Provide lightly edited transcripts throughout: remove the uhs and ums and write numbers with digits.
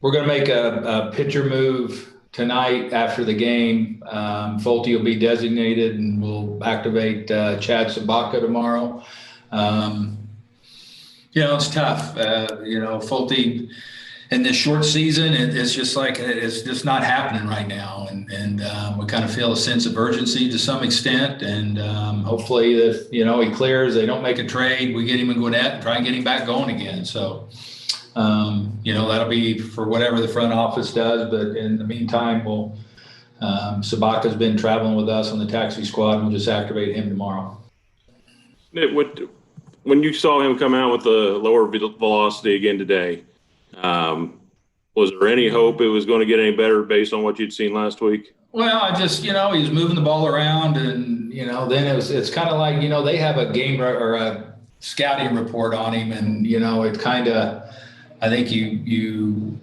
We're going to make a pitcher move tonight after the game. Fulte will be designated, and we'll activate Chad Sabaka tomorrow. It's tough. Fulte in this short season, it's just like it's just not happening right now, and we kind of feel a sense of urgency to some extent, and hopefully, if he clears, they don't make a trade, we get him in Gwinnett and try and get him back going again. So. That'll be for whatever the front office does. But in the meantime, Sabaka's been traveling with us on the taxi squad, and we'll just activate him tomorrow. When you saw him come out with the lower velocity again today, was there any hope it was going to get any better based on what you'd seen last week? Well, I just, he was moving the ball around, and, then it's kind of like, they have a game or a scouting report on him, and, it kind of, I think you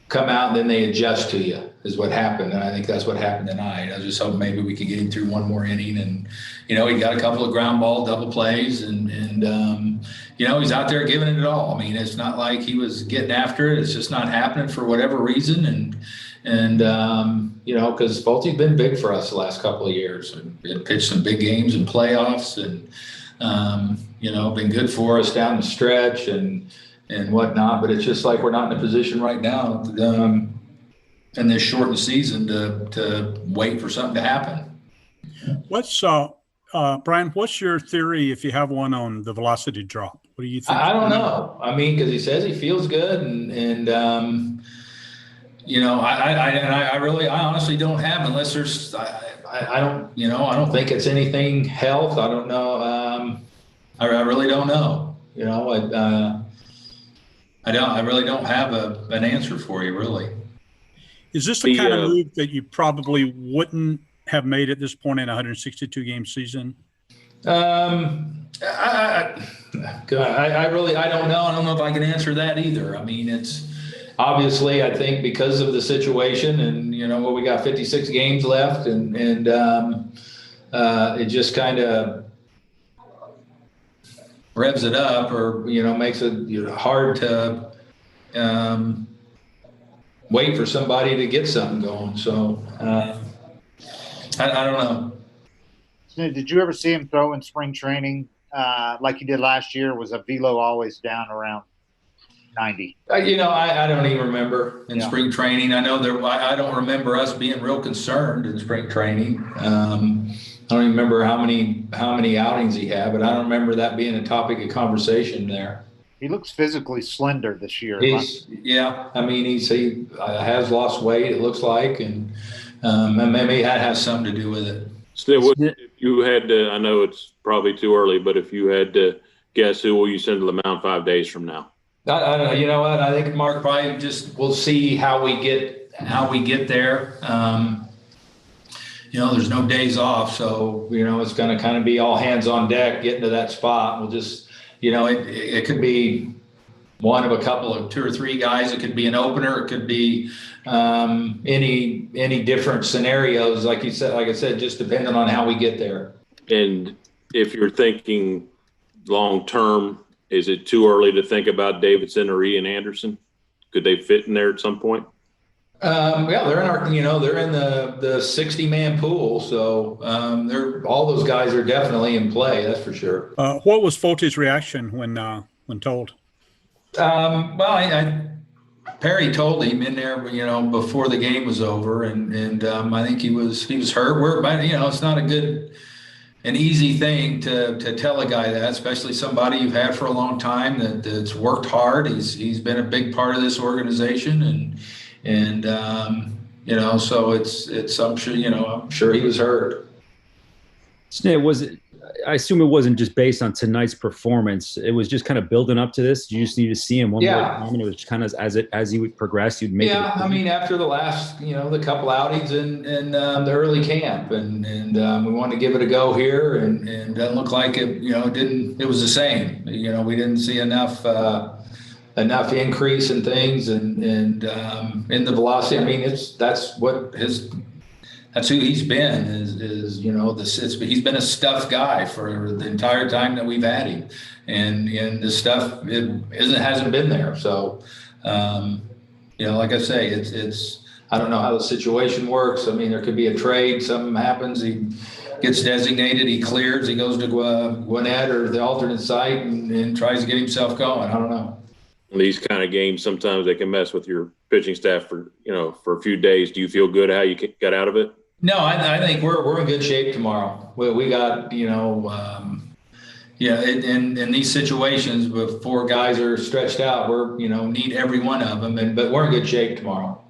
come out and then they adjust to you is what happened. And I think that's what happened tonight. I just hope maybe we could get him through one more inning. And, he got a couple of ground ball double plays and he's out there giving it all. I mean, it's not like he was getting after it. It's just not happening for whatever reason. And because Fulte's been big for us the last couple of years and pitched some big games and playoffs and, been good for us down the stretch and whatnot, but it's just like we're not in a position right now in this shortened season to wait for something to happen. Brian, what's your theory, if you have one, on the velocity drop? What do you think? I don't know. I mean, because he says he feels good, and I honestly don't have, unless there's I don't think it's anything health. I don't know. I really don't know. I really don't have an answer for you, really. Is this the kind of move that you probably wouldn't have made at this point in a 162-game season? I really don't know. I don't know if I can answer that either. I mean, it's obviously, I think, because of the situation, and we got 56 games left, and it just kind of revs it up, or makes it hard to wait for somebody to get something going. So I don't know. Did you ever see him throw in spring training like he did last year? Was a velo always down around 90? I don't even remember in spring training. I know I don't remember us being real concerned in spring training. I don't even remember how many outings he had, but I don't remember that being a topic of conversation there. He looks physically slender this year. He has lost weight, it looks like, and maybe that has something to do with it. Still, if you had to, I know it's probably too early, but if you had to guess, who will you send to the mound 5 days from now? I don't know. You know what? I think Mark probably we'll see how we get there. There's no days off, so it's going to kind of be all hands on deck getting to that spot. We'll just, it could be one of a couple of 2 or 3 guys. It could be an opener. It could be any different scenarios. Like I said, just depending on how we get there. And if you're thinking long term, is it too early to think about Davidson or Ian Anderson? Could they fit in there at some point? They're in they're in the 60-man pool, so all those guys are definitely in play. That's for sure. What was Fulte's reaction when told? Perry told him in there, before the game was over, and I think he was hurt. It's not an easy thing to tell a guy that, especially somebody you've had for a long time that's worked hard. He's been a big part of this organization, and so it's I'm sure he was hurt. I assume it wasn't just based on tonight's performance. It was just kind of building up to this. You just need to see him one more time, and it was kind of as he would progress, you'd make it. Yeah, I mean, after the last, the couple outings in the early camp, and we wanted to give it a go here, and it doesn't look like it. It was the same. We didn't see enough increase in things, and in the velocity. I mean, that's who he's been. He's been a stuff guy for the entire time that we've had him, and the stuff hasn't been there. So, You know, like I say, it's I don't know how the situation works. I mean, there could be a trade, something happens, he gets designated, he clears, he goes to Gwinnett or the alternate site and tries to get himself going. I don't know. These kind of games, sometimes they can mess with your pitching staff for a few days. Do you feel good how you got out of it? No, I think we're in good shape tomorrow. We got, in these situations, before guys are stretched out, we're, need every one of them, but we're in good shape tomorrow.